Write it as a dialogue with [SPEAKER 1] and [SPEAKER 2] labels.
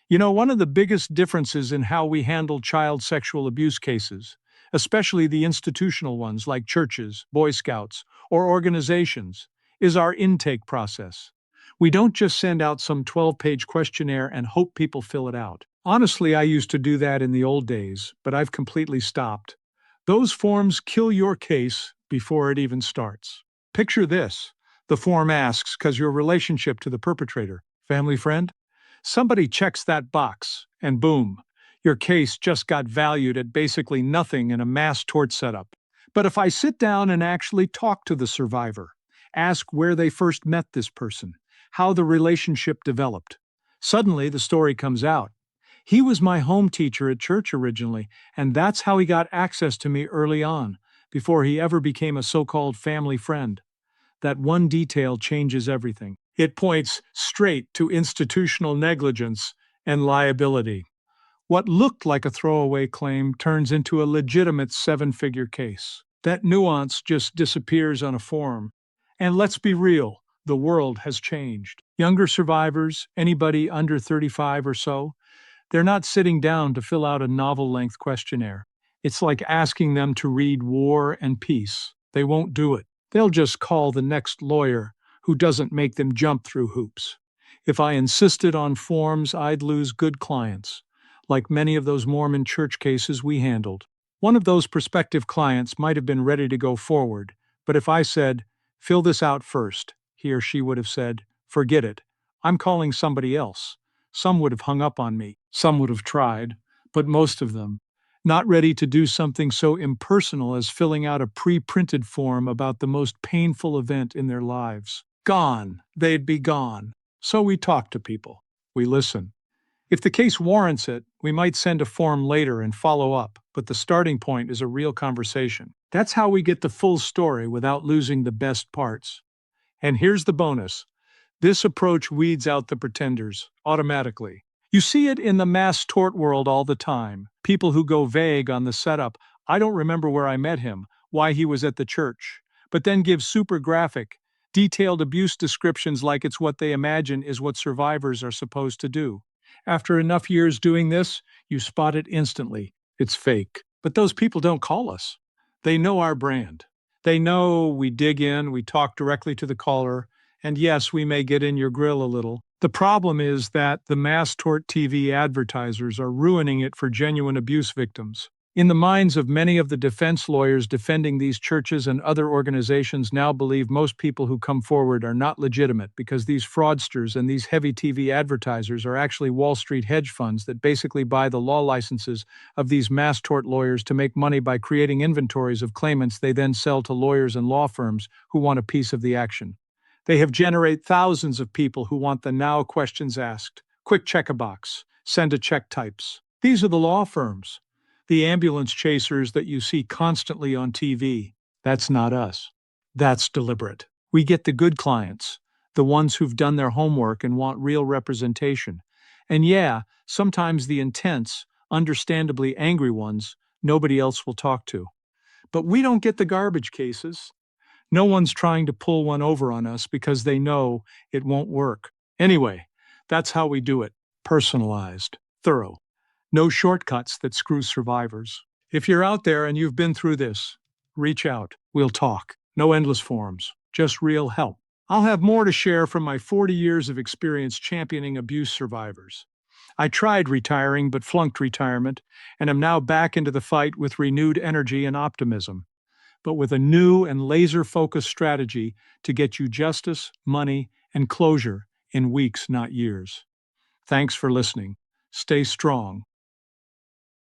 [SPEAKER 1] One of the biggest differences in how we handle child sexual abuse cases, especially the institutional ones like churches, Boy Scouts, or organizations, is our intake process. We don't just send out some 12-page questionnaire and hope people fill it out. Honestly, I used to do that in the old days, but I've completely stopped. Those forms kill your case before it even starts. Picture this. The form asks, "Cause your relationship to the perpetrator, family friend?" Somebody checks that box, and boom, your case just got valued at basically nothing in a mass tort setup. But if I sit down and actually talk to the survivor, ask where they first met this person, how the relationship developed, suddenly the story comes out. He was my home teacher at church originally, and that's how he got access to me early on, before he ever became a so-called family friend. That one detail changes everything. It points straight to institutional negligence and liability. What looked like a throwaway claim turns into a legitimate seven-figure case. That nuance just disappears on a form. And let's be real, the world has changed. Younger survivors, anybody under 35 or so, they're not sitting down to fill out a novel-length questionnaire. It's like asking them to read War and Peace. They won't do it. They'll just call the next lawyer who doesn't make them jump through hoops. If I insisted on forms, I'd lose good clients, like many of those Mormon church cases we handled. One of those prospective clients might have been ready to go forward, but if I said, "Fill this out first," he or she would have said, "Forget it. I'm calling somebody else." Some would have hung up on me. Some would have tried, but most of them, not ready to do something so impersonal as filling out a pre-printed form about the most painful event in their lives. Gone. They'd be gone. So we talk to people. We listen. If the case warrants it, we might send a form later and follow up, but the starting point is a real conversation. That's how we get the full story without losing the best parts. And here's the bonus. This approach weeds out the pretenders automatically. You see it in the mass tort world all the time. People who go vague on the setup, "I don't remember where I met him, why he was at the church," but then give super graphic, detailed abuse descriptions like it's what they imagine is what survivors are supposed to do. After enough years doing this, you spot it instantly. It's fake. But those people don't call us. They know our brand. They know we dig in, we talk directly to the caller, and yes, we may get in your grill a little. The problem is that the mass tort TV advertisers are ruining it for genuine abuse victims. In the minds of many of the defense lawyers defending these churches and other organizations now believe most people who come forward are not legitimate because these fraudsters and these heavy TV advertisers are actually Wall Street hedge funds that basically buy the law licenses of these mass tort lawyers to make money by creating inventories of claimants they then sell to lawyers and law firms who want a piece of the action. They have generated thousands of people who want the now questions asked, quick check a box, send a check types. These are the law firms. The ambulance chasers that you see constantly on TV. That's not us. That's deliberate. We get the good clients, the ones who've done their homework and want real representation. And yeah, sometimes the intense, understandably angry ones nobody else will talk to. But we don't get the garbage cases. No one's trying to pull one over on us because they know it won't work. Anyway, that's how we do it. Personalized, thorough. No shortcuts that screw survivors. If you're out there and you've been through this, reach out. We'll talk. No endless forms, just real help. I'll have more to share from my 40 years of experience championing abuse survivors. I tried retiring but flunked retirement, and am now back into the fight with renewed energy and optimism, but with a new and laser-focused strategy to get you justice, money, and closure in weeks, not years. Thanks for listening. Stay strong.